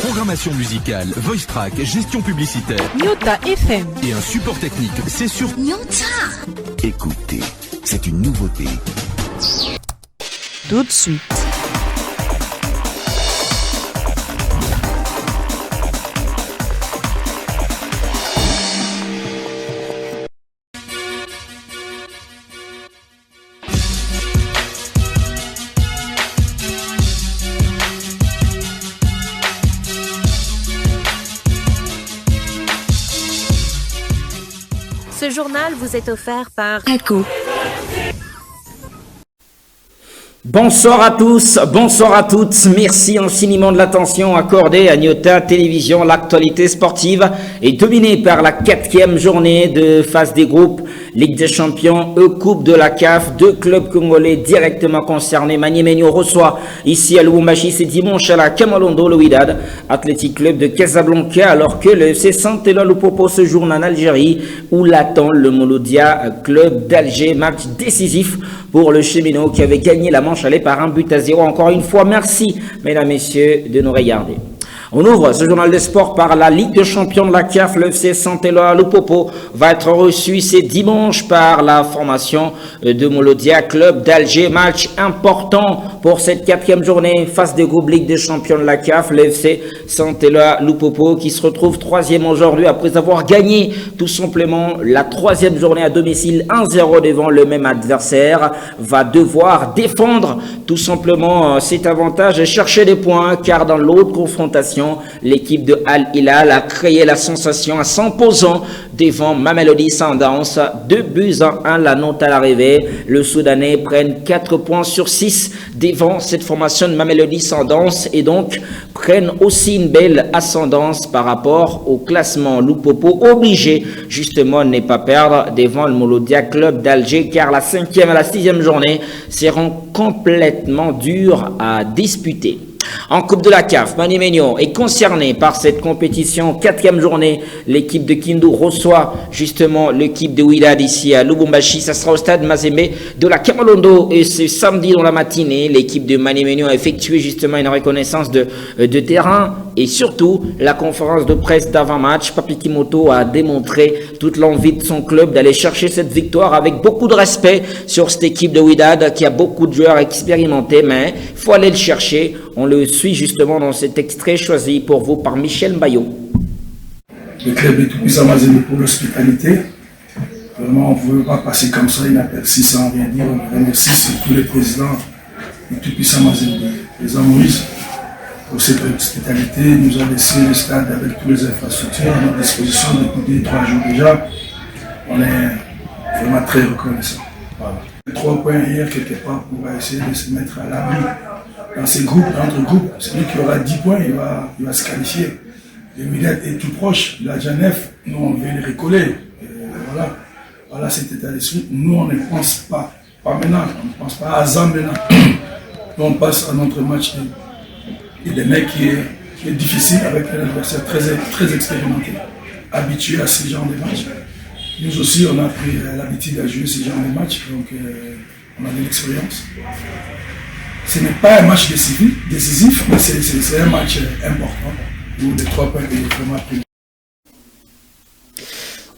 Programmation musicale, voice track, gestion publicitaire. Nyota FM. Et un support technique, c'est sur Nyota. Écoutez, c'est une nouveauté. Tout de suite. Ce journal vous est offert par ACO. Bonsoir à tous, bonsoir à toutes. Merci infiniment de l'attention accordée à Nyota Télévision. L'actualité sportive est dominée par la 4e journée de phase des groupes Ligue des Champions, Coupe de la CAF. 2 clubs congolais directement concernés. Maniemegno reçoit ici à Lubumbashi ce dimanche à la Kamalondo le Wydad Athletic Club de Casablanca, alors que le FC Saint-Éloi Lupopo se joue en Algérie où l'attend le Mouloudia Club d'Alger. Match décisif pour le cheminot qui avait gagné la manche aller par 1-0. Encore une fois, merci mesdames, messieurs de nous regarder. On ouvre ce journal des sports par la Ligue des Champions de la CAF. Le FC Saint-Éloi Lupopo va être reçu ce dimanche par la formation de Mouloudia Club d'Alger. Match important pour cette 4e journée face des groupes Ligue des Champions de la CAF. Le FC Saint-Éloi Lupopo qui se retrouve 3e aujourd'hui après avoir gagné tout simplement la 3e journée à domicile 1-0 devant le même adversaire, va devoir défendre tout simplement cet avantage et chercher des points, car dans l'autre confrontation, l'équipe de Al Hilal a créé la sensation en s'imposant devant Mamelodi Sundowns 2-1. La note à l'arrivée, le Soudanais prennent 4 points sur 6 devant cette formation de Mamelodi Sundowns et donc prennent aussi une belle ascendance par rapport au classement. Lupopo obligé justement de ne pas perdre devant le Mouloudia Club d'Alger, car la 5e et la 6e journée seront complètement dures à disputer. En Coupe de la CAF, Maniemegno est concerné par cette compétition. 4e journée, l'équipe de Kindu reçoit justement l'équipe de Wydad ici à Lubumbashi. Ça sera au stade Mazembe de la Kamalondo et c'est samedi dans la matinée. L'équipe de Maniemegno a effectué justement une reconnaissance de terrain et surtout la conférence de presse d'avant-match. Papi Kimoto a démontré toute l'envie de son club d'aller chercher cette victoire avec beaucoup de respect sur cette équipe de Wydad qui a beaucoup de joueurs expérimentés, mais il faut aller le chercher. On le suit justement dans cet extrait choisi pour vous par Michel Bayo. Le club est tout puissant Mazembe pour l'hospitalité. Vraiment, on ne veut pas passer comme ça, inaperçu sans rien dire. On remercie surtout les présidents du tout puissant Mazembe. Les Maurice, pour cette hospitalité, nous a laissé le stade avec toutes les infrastructures à notre disposition depuis 3 jours déjà. On est vraiment très reconnaissants. Voilà. 3 points hier, quelque part, pour essayer de se mettre à l'abri. Dans ces groupes, entre groupes, celui qui aura 10 points, il va se qualifier. Le Wydad est tout proche, il a déjà 9, nous on veut les recoller. Voilà cet état d'esprit. Nous on ne pense pas maintenant, on ne pense pas à Zam maintenant. Nous on passe à notre match. Et le mec qui est difficile avec un adversaire très expérimenté, habitué à ce genre de match. Nous aussi on a pris l'habitude à jouer ce genre de match, donc on a de l'expérience. Ce n'est pas un match décisif, mais c'est un match important où les 3 points est vraiment pris.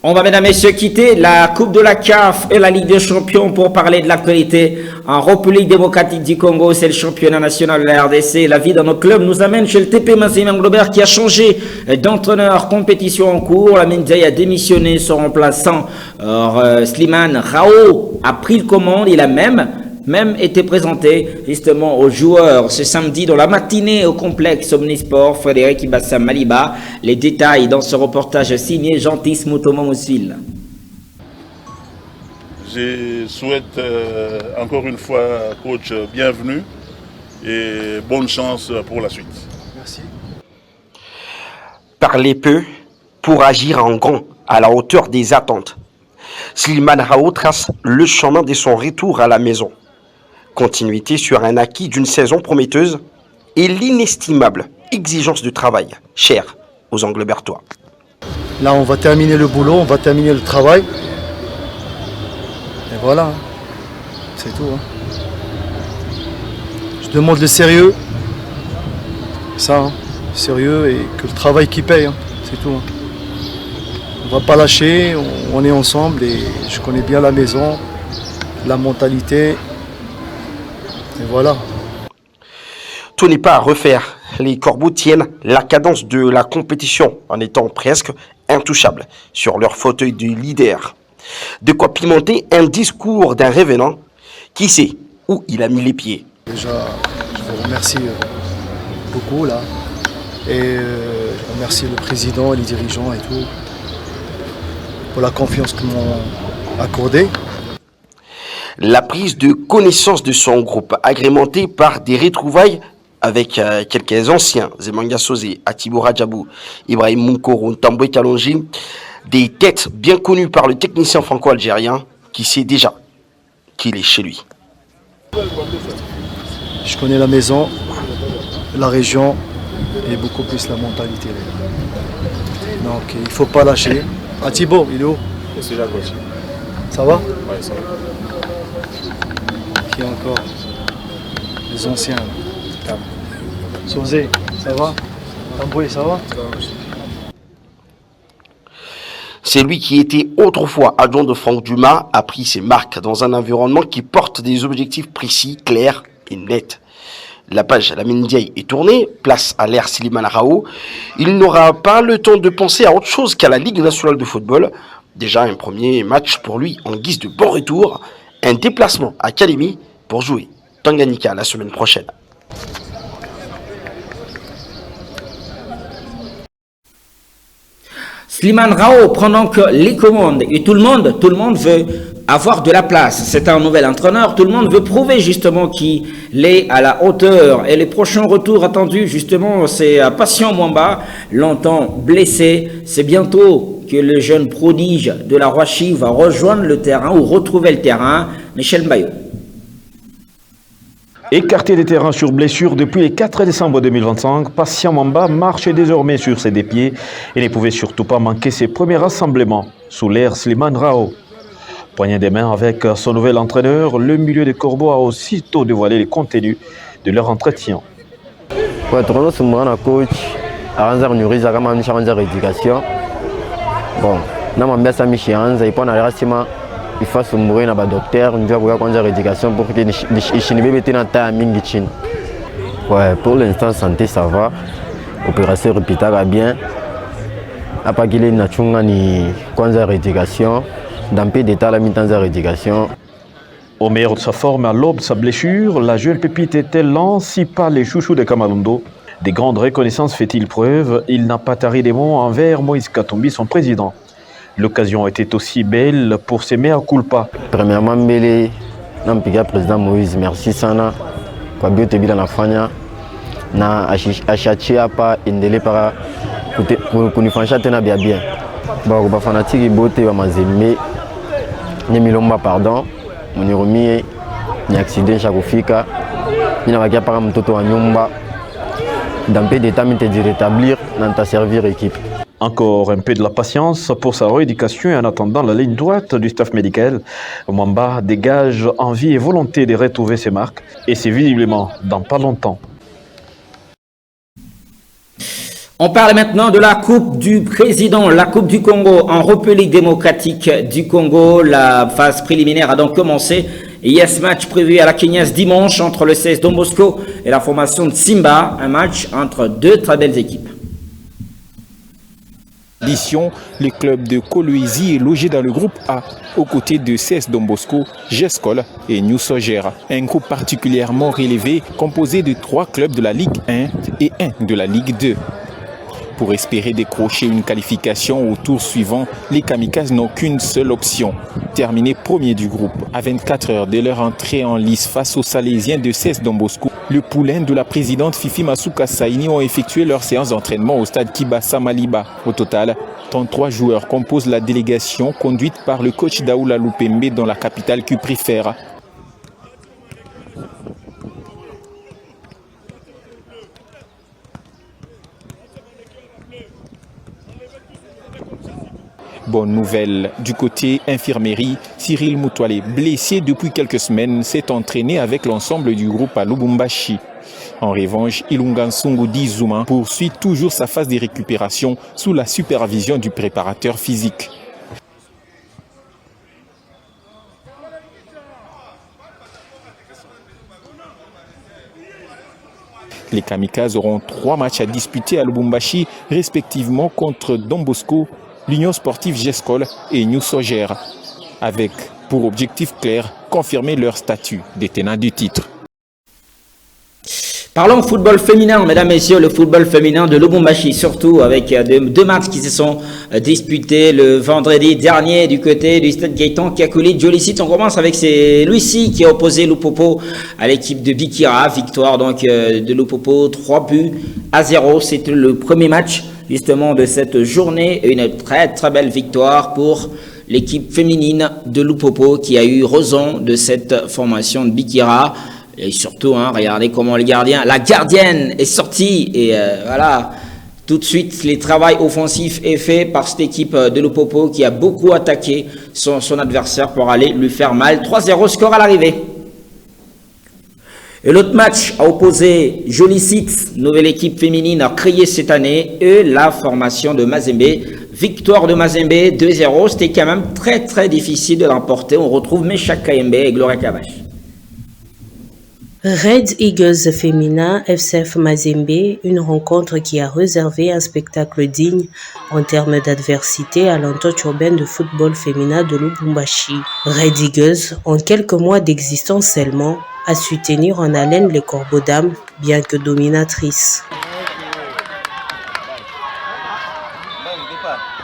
On va, mesdames et messieurs, quitter la Coupe de la CAF et la Ligue des Champions pour parler de l'actualité. En République démocratique du Congo, c'est le championnat national de la RDC. La vie dans nos clubs nous amène chez le TP Mazembe Englobert qui a changé d'entraîneur. Compétition en cours. La Mindiaye a démissionné. Son remplaçant, Slimane Rao, a pris le commande. Il a même été présenté justement aux joueurs ce samedi dans la matinée au complexe Omnisport. Frédéric Ibassa Maliba. Les détails dans ce reportage signé Gentis Mutomo Moussil. Je souhaite encore une fois, coach, bienvenue et bonne chance pour la suite. Merci. Parler peu pour agir en grand, à la hauteur des attentes. Slimane Rao trace le chemin de son retour à la maison. Continuité sur un acquis d'une saison prometteuse et l'inestimable exigence du travail, chère aux Anglebertois. Là, on va terminer le boulot, on va terminer le travail. Et voilà, c'est tout. Je demande le sérieux. Ça, sérieux et que le travail qui paye, hein, c'est tout. Hein. On ne va pas lâcher, on est ensemble et je connais bien la maison, la mentalité. Et voilà. Tout n'est pas à refaire. Les Corbeaux tiennent la cadence de la compétition en étant presque intouchables sur leur fauteuil de leader. De quoi pimenter un discours d'un révélant qui sait où il a mis les pieds. Déjà, je vous remercie beaucoup là. Et je remercie le président, les dirigeants et tout pour la confiance qu'ils m'ont accordée. La prise de connaissance de son groupe, agrémentée par des retrouvailles avec quelques anciens, Zemanga Sosé, Atibo Radjabou, Ibrahim Moukoro, Tamboué Kalonji, des têtes bien connues par le technicien franco-algérien qui sait déjà qu'il est chez lui. Je connais la maison, la région et beaucoup plus la mentalité. Donc il ne faut pas lâcher. Atibo, il est où? Je suis là, coach. Ça va? Oui, ça va. Qui encore? Les anciens. Sosé, ça va? Tamboué, ça va? C'est lui qui était autrefois adjoint de Franck Dumas, a pris ses marques dans un environnement qui porte des objectifs précis, clairs et nets. La page Lamine Diaye est tournée, place à l'ère Slimane Rao. Il n'aura pas le temps de penser à autre chose qu'à la Ligue nationale de football. Déjà un premier match pour lui en guise de bon retour, un déplacement à Kalemi pour jouer Tanganyika la semaine prochaine. Slimane Rao prend donc les commandes et tout le monde veut avoir de la place. C'est un nouvel entraîneur, tout le monde veut prouver justement qu'il est à la hauteur. Et les prochains retours attendus justement, c'est Patient Mwamba, longtemps blessé. C'est bientôt que le jeune prodige de la Roachie va rejoindre le terrain ou retrouver le terrain. Michel Mbayo. Écarté des terrains sur blessure depuis le 4 décembre 2025, Patient Mwamba marchait désormais sur ses deux pieds et ne pouvait surtout pas manquer ses premiers rassemblements sous l'ère Slimane Rao. Poignée des mains avec son nouvel entraîneur, le milieu des Corbeaux a aussitôt dévoilé les contenus de leur entretien. Ouais, coach, éducation. Bon, il faut se mourir dans le docteur, on doit avoir éducation pour que les ouais, pour l'instant, santé ça va. Opération répétée va bien. À part qu'il y ait une éducation, dans le pays d'état, la mi-temps d'éducation. Au meilleur de sa forme, à l'aube de sa blessure, la jeune pépite était lancée par les chouchous de Kamalondo. Des grandes reconnaissances fait-il preuve, il n'a pas tari des mots envers Moïse Katumbi, son président. L'occasion était aussi belle pour ses mea culpa. Premièrement, le président Moïse, merci sana. Kwa bio tebi na fanya na achachia pa endele para kunifanyisha tena bien bien. Ba ba fanatique bote ba mazembe ni milomba pardon. Moniromi ni accident cha kufika. Nina bakia para mtoto wa nyumba. Dans peu d'état mite de rétablir dans ta servir équipe. Encore un peu de la patience pour sa rééducation et en attendant la ligne droite du staff médical, Mwamba dégage envie et volonté de retrouver ses marques et c'est visiblement dans pas longtemps. On parle maintenant de la Coupe du Président, la Coupe du Congo en République démocratique du Congo. La phase préliminaire a donc commencé. Yes, match prévu à la Kenyas dimanche entre le 16 Don Bosco et la formation de Simba. Un match entre deux très belles équipes. Le club de Kolwezi est logé dans le groupe A, aux côtés de CS Don Bosco, Gescol et New Sogera. Un groupe particulièrement relevé, composé de 3 clubs de la Ligue 1 et 1 de la Ligue 2. Pour espérer décrocher une qualification au tour suivant, les Kamikazes n'ont qu'une seule option, terminer premier du groupe. À 24 heures de leur entrée en lice face aux Salésiens de CS Don Bosco, le poulain de la présidente Fifi Masuka Saini ont effectué leur séance d'entraînement au stade Kibasa Maliba. Au total, 33 joueurs composent la délégation conduite par le coach Daoula Lupembe dans la capitale cuprifère. Bonne nouvelle, du côté infirmerie, Cyril Moutoualé, blessé depuis quelques semaines, s'est entraîné avec l'ensemble du groupe à Lubumbashi. En revanche, Ilunga Nsongudi Zuma poursuit toujours sa phase de récupération sous la supervision du préparateur physique. Les Kamikazes auront 3 matchs à disputer à Lubumbashi, respectivement contre Don Bosco, l'Union sportive Gescol et New Soger, avec pour objectif clair confirmer leur statut de tenant du titre. Parlons football féminin, mesdames, messieurs, le football féminin de Lubumbashi, surtout avec deux matchs qui se sont disputés le vendredi dernier du côté du stade Gaëtan Kakuli Djolicite. On commence avec Lucie qui a opposé Lupopo à l'équipe de Bikira. Victoire donc de Lupopo, 3-0. C'était le premier match justement de cette journée. Une très très belle victoire pour l'équipe féminine de Lupopo qui a eu raison de cette formation de Bikira. Et surtout, regardez comment la gardienne est sortie et voilà, tout de suite, le travail offensif est fait par cette équipe de Lupopo qui a beaucoup attaqué son adversaire pour aller lui faire mal. 3-0 score à l'arrivée. Et l'autre match a opposé Djolicite, nouvelle équipe féminine à créer cette année, et la formation de Mazembe. Victoire de Mazembe, 2-0. C'était quand même très très difficile de l'emporter. On retrouve Meshak Kayembe et Gloria Kavache. Red Eagles féminin FCF Mazembe, une rencontre qui a réservé un spectacle digne en termes d'adversité à l'entente urbaine de football féminin de Lubumbashi. Red Eagles, en quelques mois d'existence seulement, a su tenir en haleine les corbeaux d'âme, bien que dominatrice.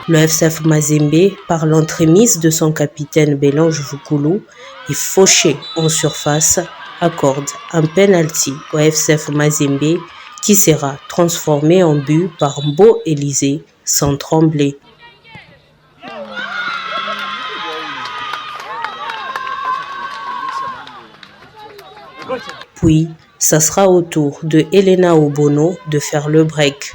Le FCF Mazembe, par l'entremise de son capitaine Bélange Vukulu, est fauché en surface, accorde un penalty au FCF Mazembe qui sera transformé en but par Mbo Élysée sans trembler. Puis, ça sera au tour de Elena Obono de faire le break.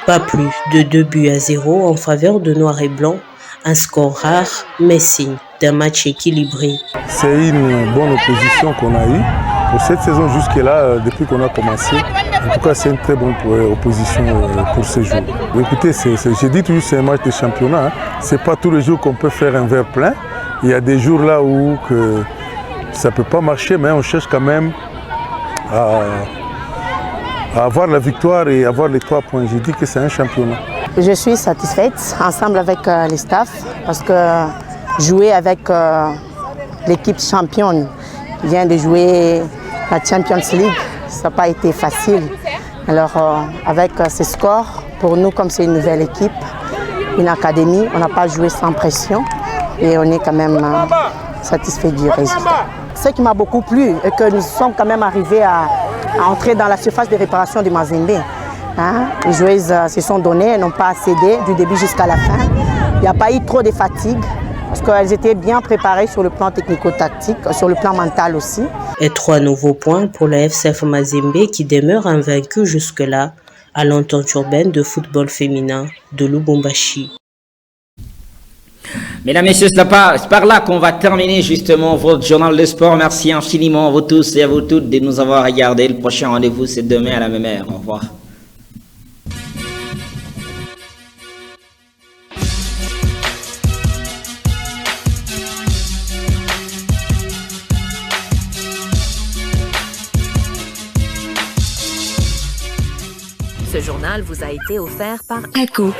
Pas plus de 2-0 en faveur de Noir et Blanc. Un score rare, mais signe d'un match équilibré. C'est une bonne opposition qu'on a eue pour cette saison jusque-là, depuis qu'on a commencé. En tout cas, c'est une très bonne opposition pour ce jour. Écoutez, j'ai dit toujours c'est un match de championnat. Ce n'est pas tous les jours qu'on peut faire un verre plein. Il y a des jours là où ça ne peut pas marcher, mais on cherche quand même à avoir la victoire et avoir les 3 points. J'ai dit que c'est un championnat. Je suis satisfaite ensemble avec les staffs parce que jouer avec l'équipe championne vient de jouer la Champions League, ça n'a pas été facile. Alors avec ces scores, pour nous comme c'est une nouvelle équipe, une académie, on n'a pas joué sans pression et on est quand même satisfait du résultat. Ce qui m'a beaucoup plu est que nous sommes quand même arrivés à entrer dans la surface de réparation du Mazembe. Les joueuses se sont données, elles n'ont pas cédé du début jusqu'à la fin. Il n'y a pas eu trop de fatigue parce qu'elles étaient bien préparées sur le plan technico-tactique, sur le plan mental aussi. Et 3 nouveaux points pour la FCF Mazembe qui demeure invaincue jusque-là à l'entente urbaine de football féminin de Lubumbashi. Mesdames, messieurs, c'est par là qu'on va terminer justement votre journal de sport. Merci infiniment à vous tous et à vous toutes de nous avoir regardés. Le prochain rendez-vous, c'est demain à la même heure. Au revoir. Ce journal vous a été offert par ECO,